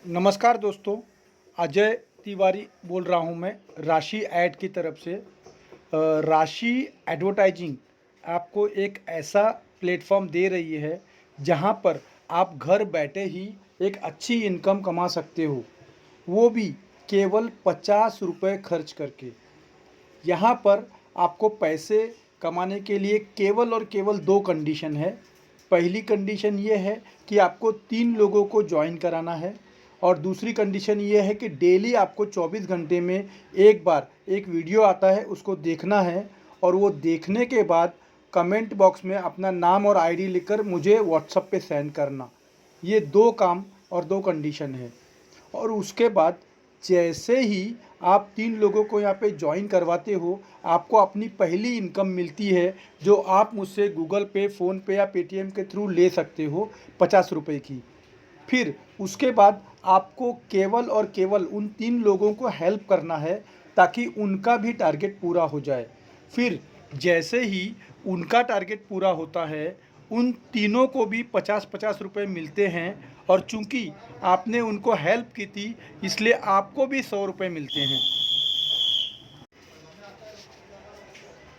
नमस्कार दोस्तों, अजय तिवारी बोल रहा हूं मैं राशि ऐड की तरफ से। राशि एडवर्टाइजिंग आपको एक ऐसा प्लेटफॉर्म दे रही है जहां पर आप घर बैठे ही एक अच्छी इनकम कमा सकते हो, वो भी केवल 50 रुपये खर्च करके। यहाँ पर आपको पैसे कमाने के लिए केवल और केवल दो कंडीशन है। पहली कंडीशन ये है कि आपको 3 लोगों को ज्वाइन कराना है, और दूसरी कंडीशन ये है कि डेली आपको 24 घंटे में एक बार एक वीडियो आता है, उसको देखना है, और वो देखने के बाद कमेंट बॉक्स में अपना नाम और आईडी लिखकर मुझे व्हाट्सएप पे सेंड करना। ये दो काम और दो कंडीशन है। और उसके बाद जैसे ही आप 3 लोगों को यहाँ पे ज्वाइन करवाते हो, आपको अपनी पहली इनकम मिलती है, जो आप मुझसे गूगल पे, फ़ोनपे या पेटीएम के थ्रू ले सकते हो, 50 रुपये की। फिर उसके बाद आपको केवल और केवल उन 3 लोगों को हेल्प करना है ताकि उनका भी टारगेट पूरा हो जाए। फिर जैसे ही उनका टारगेट पूरा होता है, उन तीनों को भी 50-50 रुपये मिलते हैं, और चूंकि आपने उनको हेल्प की थी इसलिए आपको भी 100 रुपये मिलते हैं।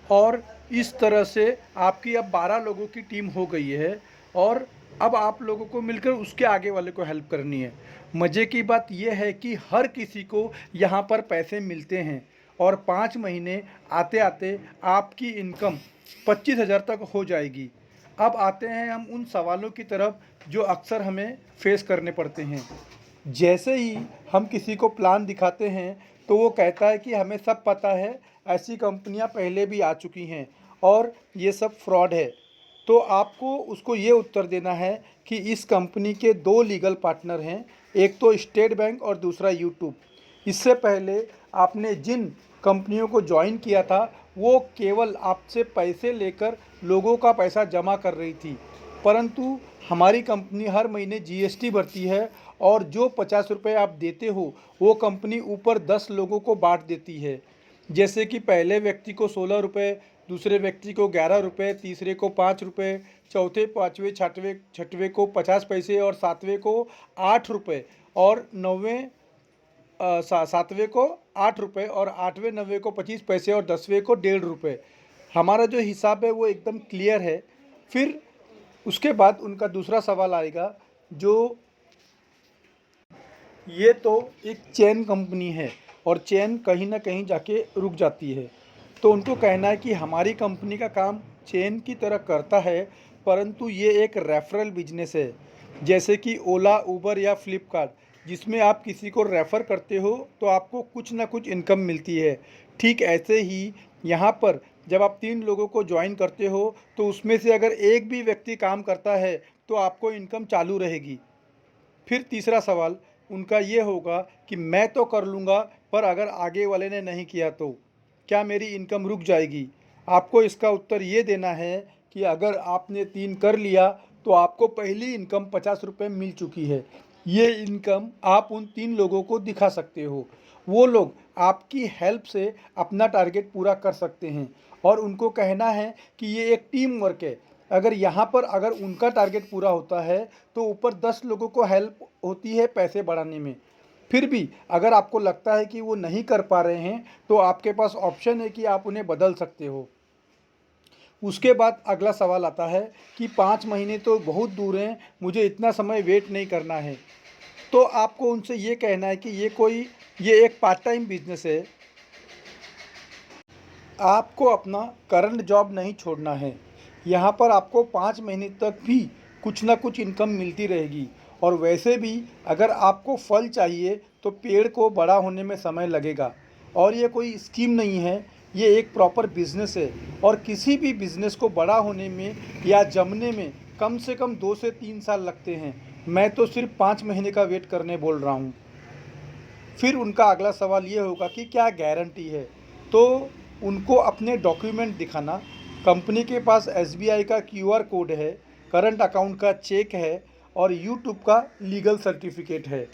और इस तरह से आपकी अब 12 लोगों की टीम हो गई है, और अब आप लोगों को मिलकर उसके आगे वाले को हेल्प करनी है। मज़े की बात यह है कि हर किसी को यहाँ पर पैसे मिलते हैं, और 5 महीने आते आते आपकी इनकम 25,000 तक हो जाएगी। अब आते हैं हम उन सवालों की तरफ जो अक्सर हमें फेस करने पड़ते हैं। जैसे ही हम किसी को प्लान दिखाते हैं तो वो कहता है कि हमें सब पता है, ऐसी कंपनियां पहले भी आ चुकी हैं और ये सब फ्रॉड है। तो आपको उसको ये उत्तर देना है कि इस कंपनी के दो लीगल पार्टनर हैं, एक तो स्टेट बैंक और दूसरा यूट्यूब। इससे पहले आपने जिन कंपनियों को ज्वाइन किया था वो केवल आपसे पैसे लेकर लोगों का पैसा जमा कर रही थी, परंतु हमारी कंपनी हर महीने जीएसटी भरती है, और जो 50 रुपये आप देते हो वो कंपनी ऊपर 10 लोगों को बांट देती है। जैसे कि पहले व्यक्ति को 16 रुपये, दूसरे व्यक्ति को 11 रुपये, तीसरे को 5 रुपये, चौथे, पाँचवें, छठवें छठवें को 50 पैसे, और सातवें को 8 रुपये, और नौवें सातवें को 8 रुपये, और आठवें नवे को 25 पैसे, और 10वें को 1.5 रुपये। हमारा जो हिसाब है वो एकदम क्लियर है। फिर उसके बाद उनका दूसरा सवाल आएगा, जो ये तो एक चेन कंपनी है और चेन कहीं ना कहीं जाके रुक जाती है। तो उनको कहना है कि हमारी कंपनी का काम चेन की तरह करता है, परंतु ये एक रेफरल बिजनेस है, जैसे कि ओला, उबर या फ्लिपकार्ट, जिसमें आप किसी को रेफ़र करते हो तो आपको कुछ ना कुछ इनकम मिलती है। ठीक ऐसे ही यहाँ पर जब आप 3 लोगों को ज्वाइन करते हो तो उसमें से अगर एक भी व्यक्ति काम करता है तो आपको इनकम चालू रहेगी। फिर तीसरा सवाल उनका ये होगा कि मैं तो कर लूँगा, पर अगर आगे वाले ने नहीं किया तो क्या मेरी इनकम रुक जाएगी? आपको इसका उत्तर ये देना है कि अगर आपने 3 कर लिया तो आपको पहली इनकम 50 रुपये मिल चुकी है। ये इनकम आप उन 3 लोगों को दिखा सकते हो। वो लोग आपकी हेल्प से अपना टारगेट पूरा कर सकते हैं, और उनको कहना है कि ये एक टीम वर्क है। अगर यहाँ पर अगर उनका टारगेट पूरा होता है तो ऊपर 10 लोगों को हेल्प होती है पैसे बढ़ाने में। फिर भी अगर आपको लगता है कि वो नहीं कर पा रहे हैं तो आपके पास ऑप्शन है कि आप उन्हें बदल सकते हो। उसके बाद अगला सवाल आता है कि 5 महीने तो बहुत दूर हैं, मुझे इतना समय वेट नहीं करना है। तो आपको उनसे ये कहना है कि ये एक पार्ट टाइम बिजनेस है, आपको अपना करंट जॉब नहीं छोड़ना है। यहाँ पर आपको 5 महीने तक भी कुछ ना कुछ इनकम मिलती रहेगी, और वैसे भी अगर आपको फल चाहिए तो पेड़ को बड़ा होने में समय लगेगा। और ये कोई स्कीम नहीं है, ये एक प्रॉपर बिजनेस है, और किसी भी बिजनेस को बड़ा होने में या जमने में कम से कम 2 से 3 साल लगते हैं। मैं तो सिर्फ 5 महीने का वेट करने बोल रहा हूँ। फिर उनका अगला सवाल ये होगा कि क्या गारंटी है? तो उनको अपने डॉक्यूमेंट दिखाना। कंपनी के पास एसबीआई का क्यूआर कोड है, करंट अकाउंट का चेक है, और यूट्यूब का लीगल सर्टिफिकेट है।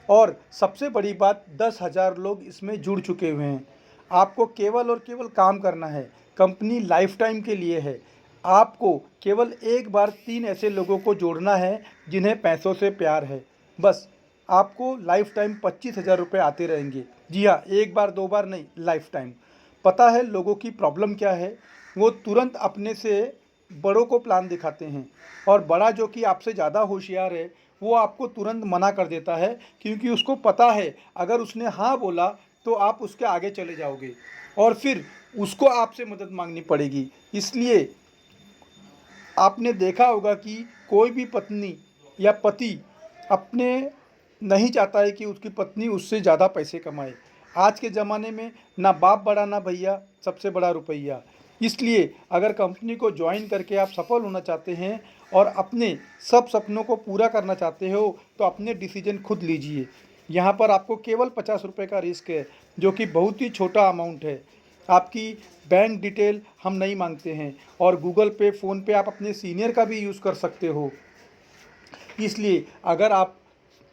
और सबसे बड़ी बात, 10,000 लोग इसमें जुड़ चुके हुए हैं। आपको केवल और केवल काम करना है, कंपनी लाइफ टाइम के लिए है। आपको केवल एक बार 3 ऐसे लोगों को जोड़ना है जिन्हें पैसों से प्यार है। बस आपको लाइफ टाइम 25,000 रुपये आते रहेंगे। जी हाँ, एक बार दो बार नहीं, लाइफ टाइम। पता है लोगों की प्रॉब्लम क्या है? वो तुरंत अपने से बड़ों को प्लान दिखाते हैं, और बड़ा जो कि आपसे ज़्यादा होशियार है वो आपको तुरंत मना कर देता है, क्योंकि उसको पता है अगर उसने हाँ बोला तो आप उसके आगे चले जाओगे और फिर उसको आपसे मदद मांगनी पड़ेगी। इसलिए आपने देखा होगा कि कोई भी पत्नी या पति अपने नहीं चाहता है कि उसकी पत्नी उससे ज़्यादा पैसे कमाए। आज के ज़माने में ना बाप बड़ा ना भैया, सबसे बड़ा रुपया। इसलिए अगर कंपनी को ज्वाइन करके आप सफल होना चाहते हैं और अपने सब सपनों को पूरा करना चाहते हो तो अपने डिसीजन खुद लीजिए। यहाँ पर आपको केवल 50 रुपये का रिस्क है, जो कि बहुत ही छोटा अमाउंट है। आपकी बैंक डिटेल हम नहीं मांगते हैं, और गूगल पे, फ़ोन पे आप अपने सीनियर का भी यूज़ कर सकते हो। इसलिए अगर आप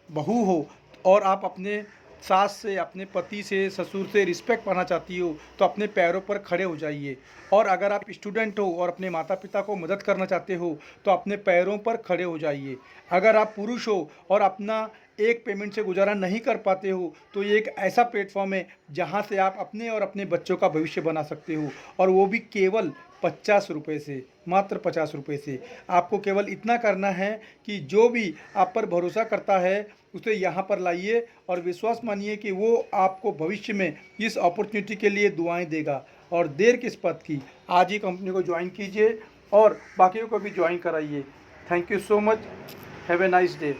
बहू हो और आप अपने सास से, अपने पति से, ससुर से रिस्पेक्ट पाना चाहती हो तो अपने पैरों पर खड़े हो जाइए। और अगर आप स्टूडेंट हो और अपने माता पिता को मदद करना चाहते हो तो अपने पैरों पर खड़े हो जाइए। अगर आप पुरुष हो और अपना एक पेमेंट से गुजारा नहीं कर पाते हो तो ये एक ऐसा प्लेटफॉर्म है जहाँ से आप अपने और अपने बच्चों का भविष्य बना सकते हो, और वो भी केवल 50 रुपये से, मात्र 50 रुपये से। आपको केवल इतना करना है कि जो भी आप पर भरोसा करता है उसे यहाँ पर लाइए, और विश्वास मानिए कि वो आपको भविष्य में इस अपॉर्चुनिटी के लिए दुआएं देगा। और देर किस बात की, आज ही कंपनी को ज्वाइन कीजिए और बाकियों को भी ज्वाइन कराइए। Thank you so much. Have a nice day.